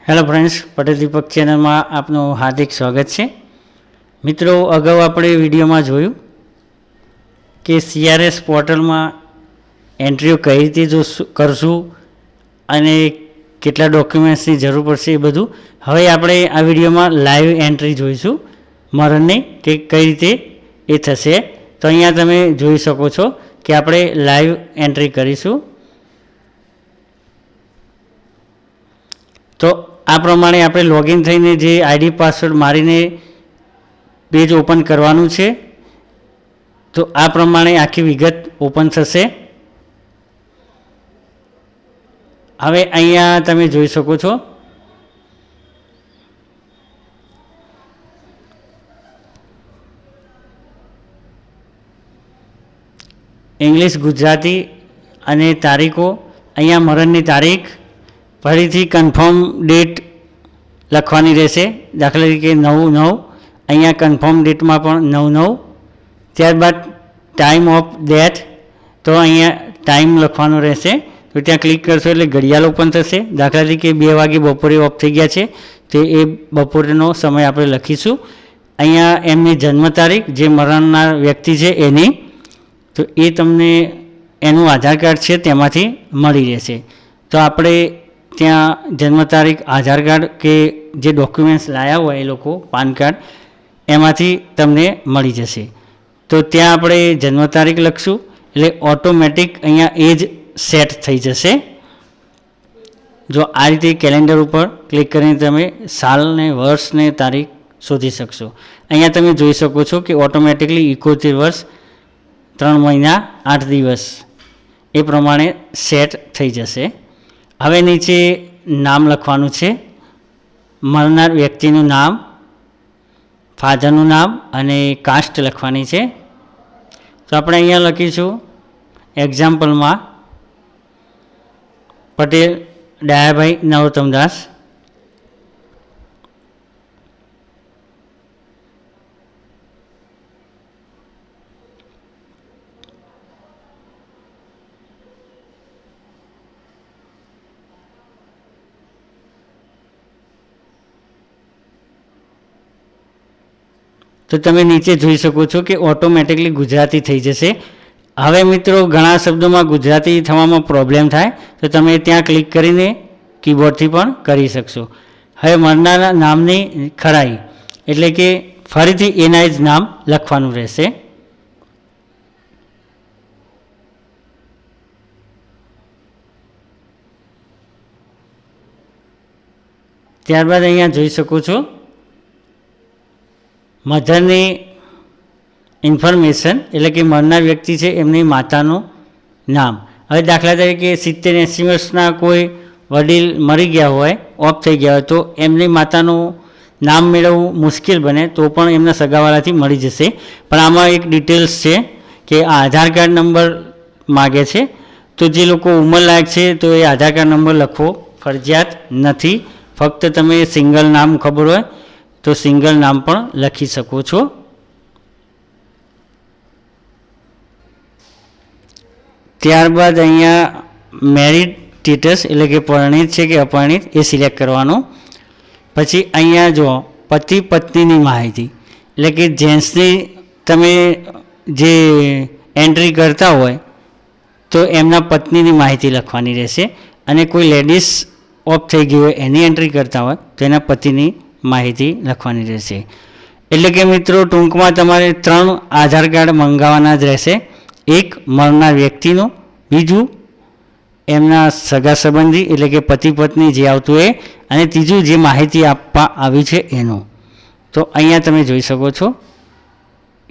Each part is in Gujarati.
હેલો ફ્રેન્ડ્સ, પટેલ દીપક ચેનલમાં આપનું હાર્દિક સ્વાગત છે. મિત્રો, અગાઉ આપણે વિડીયોમાં જોયું કે CRS પોર્ટલમાં એન્ટ્રીઓ કઈ રીતે કરશું અને કેટલા ડોક્યુમેન્ટ્સની જરૂર પડશે એ બધું. હવે આપણે આ વિડીયોમાં લાઈવ એન્ટ્રી જોઈશું મરણની, કે કઈ રીતે એ થશે. તો અહીંયા તમે જોઈ શકો છો કે આપણે લાઈવ એન્ટ્રી કરીશું. તો આ પ્રમાણે આપણે લોગિન થઈને જે આઈડી પાસવર્ડ મારીને પેજ ઓપન કરવાનું છે. તો આ પ્રમાણે આખી વિગત ઓપન થશે. હવે અહીંયા તમે જોઈ શકો છો ઇંગ્લિશ, ગુજરાતી અને તારીખો. અહીંયા મરણની તારીખ ફરીથી કન્ફર્મ ડેટ લખવાની રહેશે. દાખલા તરીકે 9/9. અહીંયા કન્ફર્મ ડેટમાં પણ 9/9. ત્યારબાદ ટાઈમ ઓફ ડેથ, તો અહીંયા ટાઈમ લખવાનો રહેશે. તો ત્યાં ક્લિક કરશો એટલે ઘડિયાળ ઓપન થશે. દાખલા તરીકે 2 વાગે બપોરે ઓફ થઈ ગયા છે, તો એ બપોરનો સમય આપણે લખીશું. અહીંયા એમની જન્મ તારીખ, જે મરણનાર વ્યક્તિ છે એની, તો એ તમને એનું આધાર કાર્ડ છે તેમાંથી મળી રહેશે. તો આપણે ત્યાં જન્મ તારીખ, આધાર કાર્ડ કે જે ડોક્યુમેન્ટ્સ લાવ્યા હોય એ લોકો, પાન કાર્ડ, એમાંથી તમને મળી જશે. તો ત્યાં આપણે જન્મ તારીખ લખશું એટલે ઓટોમેટિક અહીંયા એજ સેટ થઈ જશે. જો આ રીતે કેલેન્ડર ઉપર ક્લિક કરીને તમે સાલ ને વર્ષ ને તારીખ શોધી શકશો. અહીંયા તમે જોઈ શકો છો કે ઓટોમેટિકલી 71 વર્ષ 3 મહિના 8 દિવસ એ પ્રમાણે સેટ થઈ જશે. હવે નીચે નામ લખવાનું છે, મરનાર વ્યક્તિનું નામ, ફાધરનું નામ અને કાસ્ટ લખવાની છે. તો આપણે અહીંયા લખીશું એક્ઝામ્પલમાં પટેલ ડાયાભાઈ નરોત્તમદાસ. તો તમે નીચે જોઈ શકો છો કે ઓટોમેટિકલી ગુજરાતી થઈ જશે. હવે મિત્રો, ઘણા શબ્દોમાં ગુજરાતી થવામાં પ્રોબ્લેમ થાય, તો તમે ત્યાં ક્લિક કરીને કીબોર્ડથી પણ કરી શકશો. હવે મરનારના નામની ખરાઈ, એટલે કે ફરીથી એના જ નામ લખવાનું રહેશે. ત્યારબાદ અહીંયા જોઈ શકો છો મધરની ઇન્ફોર્મેશન, એટલે કે મરનાર વ્યક્તિ છે એમની માતાનું નામ. હવે દાખલા તરીકે 70-80 વર્ષના કોઈ વડીલ મરી ગયા હોય, ઓફ થઈ ગયા હોય, તો એમની માતાનું નામ મેળવવું મુશ્કેલ બને, તો પણ એમના સગાવાળાથી મળી જશે. પણ આમાં એક ડિટેલ્સ છે કે આ આધાર કાર્ડ નંબર માગે છે. તો જે લોકો ઉંમરલાયક છે તો એ આધાર કાર્ડ નંબર લખવો ફરજિયાત નથી. ફક્ત તમે સિંગલ નામ ખબર હોય તો સિંગલ નામ પણ લખી શકો છો. ત્યારબાદ અહીંયા મેરિડ સ્ટેટસ, એટલે કે પરણિત છે કે અપરણિત, એ સિલેક્ટ કરવાનું. પછી અહીંયા જો પતિ પત્નીની માહિતી, એટલે કે જેન્ટ્સની તમે જે એન્ટ્રી કરતા હોય તો એમના પત્નીની માહિતી લખવાની રહેશે. અને કોઈ લેડીઝ ઓફ થઈ ગઈ હોય એની એન્ટ્રી કરતા હોય તો એના પતિની માહિતી લખવાની રહેશે. એટલે કે મિત્રો, ટૂંકમાં તમારે 3 આધાર કાર્ડ મંગાવવાના જ રહેશે. એક મરનાર વ્યક્તિનું, બીજું એમના સગા સંબંધી એટલે કે પતિ પત્ની જે આવતું એ, અને ત્રીજું જે માહિતી આપવા આવી છે એનું. તો અહીંયા તમે જોઈ શકો છો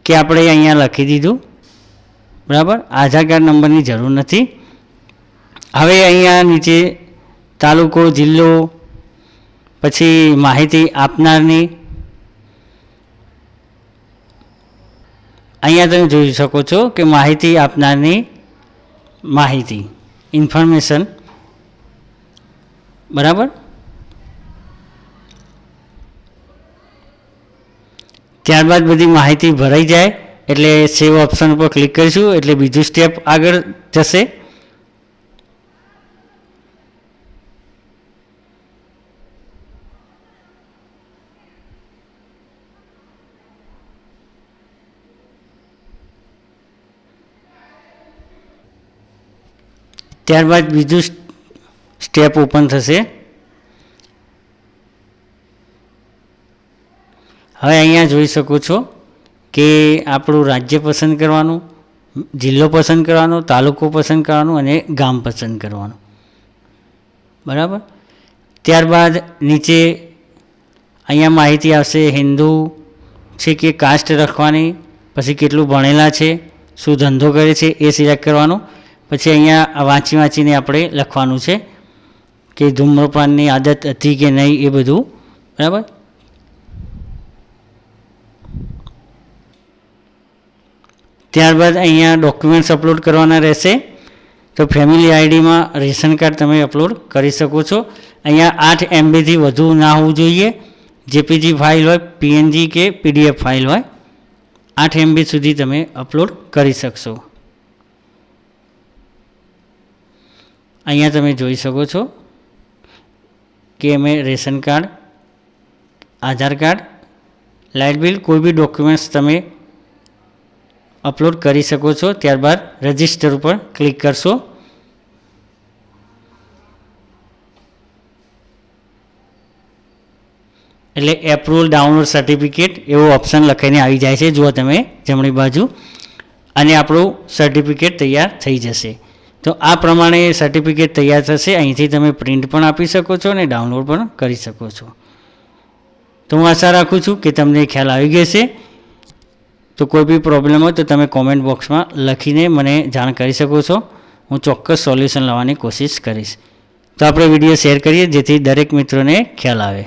કે આપણે અહીંયા લખી દીધું, બરાબર. આધાર કાર્ડ નંબરની જરૂર નથી. હવે અહીંયા નીચે તાલુકો, જિલ્લો, પછી માહિતી આપનારની, અહીંયા તમે જોઈ શકો છો કે માહિતી આપનારની માહિતી, ઇન્ફોર્મેશન, બરાબર. ત્યારબાદ બધી માહિતી ભરાઈ જાય એટલે સેવ ઓપ્શન પર ક્લિક કરીશું એટલે બીજું સ્ટેપ આગળ જશે. ત્યારબાદ બીજું સ્ટેપ ઓપન થશે. હવે અહીંયા જોઈ શકો છો કે આપણું રાજ્ય પસંદ કરવાનું, જિલ્લો પસંદ કરવાનો, તાલુકો પસંદ કરવાનું અને ગામ પસંદ કરવાનું. બરાબર. ત્યારબાદ નીચે અહીંયા માહિતી આવશે. હિન્દુ છે કે કાસ્ટ લખવાની, પછી કેટલું ભણેલા છે, શું ધંધો કરે છે એ સિલેક્ટ કરવાનું. પછી અહીંયા વાંચીને આપણે લખવાનું છે કે ધૂમ્રપાનની આદત હતી કે નહીં એ બધું. બરાબર. ત્યારબાદ અહીંયા ડોક્યુમેન્ટ્સ અપલોડ કરવાના રહેશે. તો ફેમિલી આઈડીમાં રેશન કાર્ડ તમે અપલોડ કરી શકો છો. અહીંયા 8 MBથી વધુ ના હોવું જોઈએ. જેપીજી ફાઇલ હોય, પીએનજી કે પીડીએફ ફાઇલ હોય, 8 MB સુધી તમે અપલોડ કરી શકશો. અહીંયા તમે જોઈ શકો છો કે અમે રેશન કાર્ડ, આધાર કાર્ડ, લાઇટ બિલ, કોઈ બી ડોક્યુમેન્ટ્સ તમે અપલોડ કરી શકો છો. ત્યારબાદ રજિસ્ટર ઉપર ક્લિક કરશો. એટલે એપ્રુવલ ડાઉનલોડ સર્ટિફિકેટ એવો ઓપ્શન લખાઈને આવી જાય છે, જુઓ તમે જમણી બાજુ, અને આપણું સર્ટિફિકેટ તૈયાર થઈ જશે. તો આ પ્રમાણે સર્ટિફિકેટ તૈયાર થશે. અહીંથી તમે પ્રિન્ટ પણ આપી શકો છો અને ડાઉનલોડ પણ કરી શકો છો. તો હું આશા રાખું છું કે તમને ખ્યાલ આવી ગયો છે. તો કોઈ બી પ્રોબ્લેમ હોય તો તમે કોમેન્ટ બોક્સમાં લખીને મને જાણ કરી શકો છો. હું ચોક્કસ સોલ્યુશન લાવવાની કોશિશ કરીશ. તો આપણે વિડીયો શેર કરીએ જેથી દરેક મિત્રોને ખ્યાલ આવે.